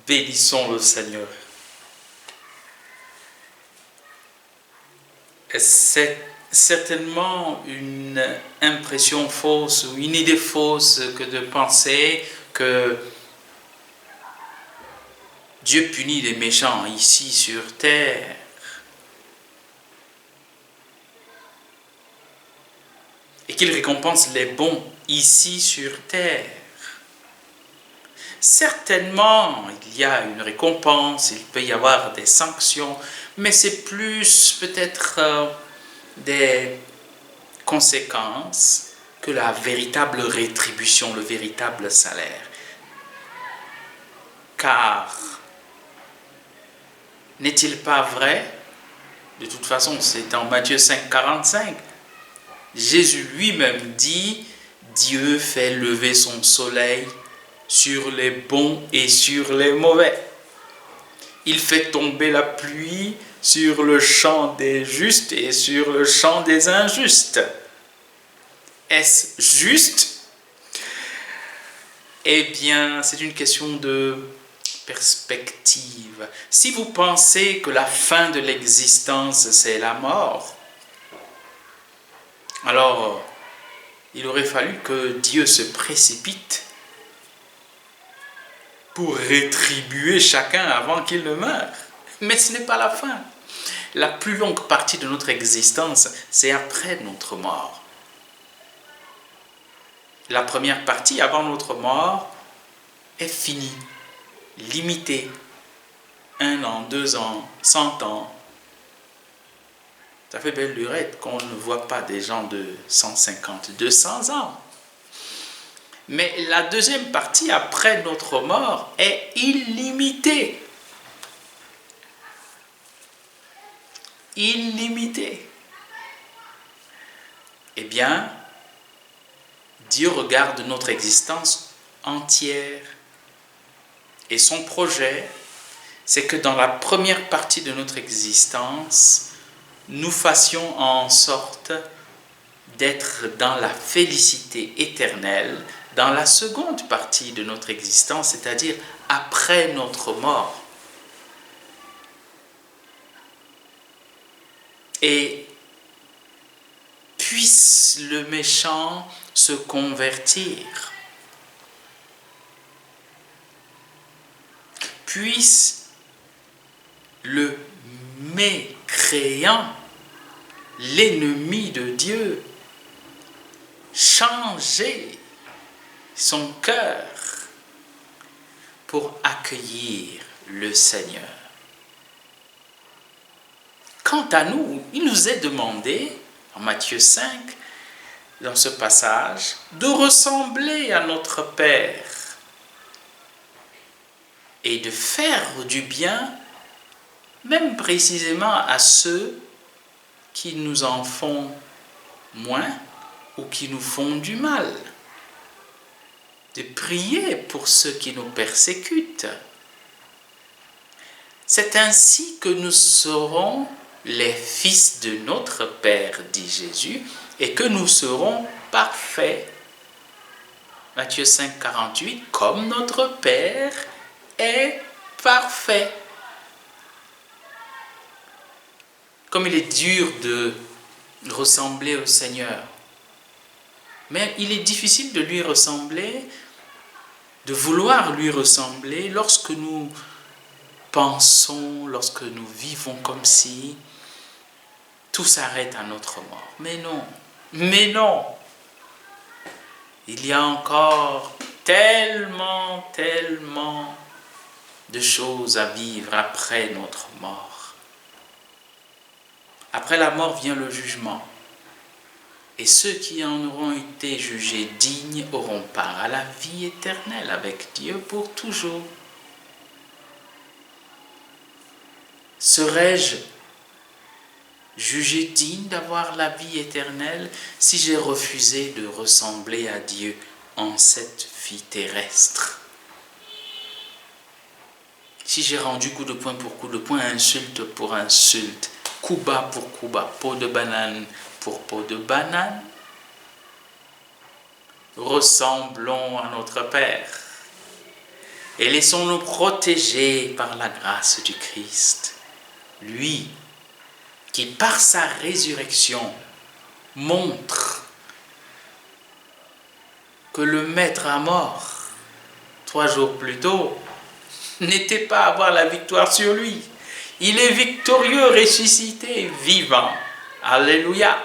Bénissons le Seigneur. C'est certainement une impression fausse ou une idée fausse que de penser que Dieu punit les méchants ici sur terre. Et qu'il récompense les bons ici sur terre. Certainement, il y a une récompense, il peut y avoir des sanctions, mais c'est plus peut-être des conséquences que la véritable rétribution, le véritable salaire. Car, n'est-il pas vrai? De toute façon, c'est en Matthieu 5, 45. Jésus lui-même dit, Dieu fait lever son soleil sur les bons et sur les mauvais. Il fait tomber la pluie sur le champ des justes et sur le champ des injustes. Est-ce juste? Eh bien, c'est une question de perspective. Si vous pensez que la fin de l'existence, c'est la mort, alors il aurait fallu que Dieu se précipite pour rétribuer chacun avant qu'il ne meure. Mais ce n'est pas la fin. La plus longue partie de notre existence, c'est après notre mort. La première partie, avant notre mort, est finie, limitée. 1 an, 2 ans, 100 ans. Ça fait belle lurette qu'on ne voit pas des gens de 150, 200 ans. Mais la deuxième partie, après notre mort, est illimitée. Illimitée. Eh bien, Dieu regarde notre existence entière. Et son projet, c'est que dans la première partie de notre existence, nous fassions en sorte d'être dans la félicité éternelle dans la seconde partie de notre existence, c'est-à-dire après notre mort. Et puisse le méchant se convertir, puisse le mécréant, l'ennemi de Dieu, changer son cœur pour accueillir le Seigneur. Quant à nous, il nous est demandé, en Matthieu 5, dans ce passage, de ressembler à notre Père et de faire du bien, même précisément à ceux qui nous en font moins ou qui nous font du mal. De prier pour ceux qui nous persécutent. C'est ainsi que nous serons les fils de notre Père, dit Jésus, et que nous serons parfaits. Matthieu 5, 48, comme notre Père est parfait. Comme il est dur de ressembler au Seigneur, mais il est difficile de lui ressembler, de vouloir lui ressembler lorsque nous pensons, lorsque nous vivons comme si tout s'arrête à notre mort. Mais non. Il y a encore tellement de choses à vivre après notre mort. Après la mort vient le jugement. Et ceux qui en auront été jugés dignes auront part à la vie éternelle avec Dieu pour toujours. Serais-je jugé digne d'avoir la vie éternelle si j'ai refusé de ressembler à Dieu en cette vie terrestre? Si j'ai rendu coup de poing pour coup de poing, insulte pour insulte, coup bas pour coup bas, peau de banane pour peau de banane, ressemblons à notre Père. Et laissons-nous protéger par la grâce du Christ. Lui, qui par sa résurrection montre que le maître à mort, 3 jours plus tôt, n'était pas à avoir la victoire sur lui. Il est victorieux, ressuscité, vivant. Alléluia.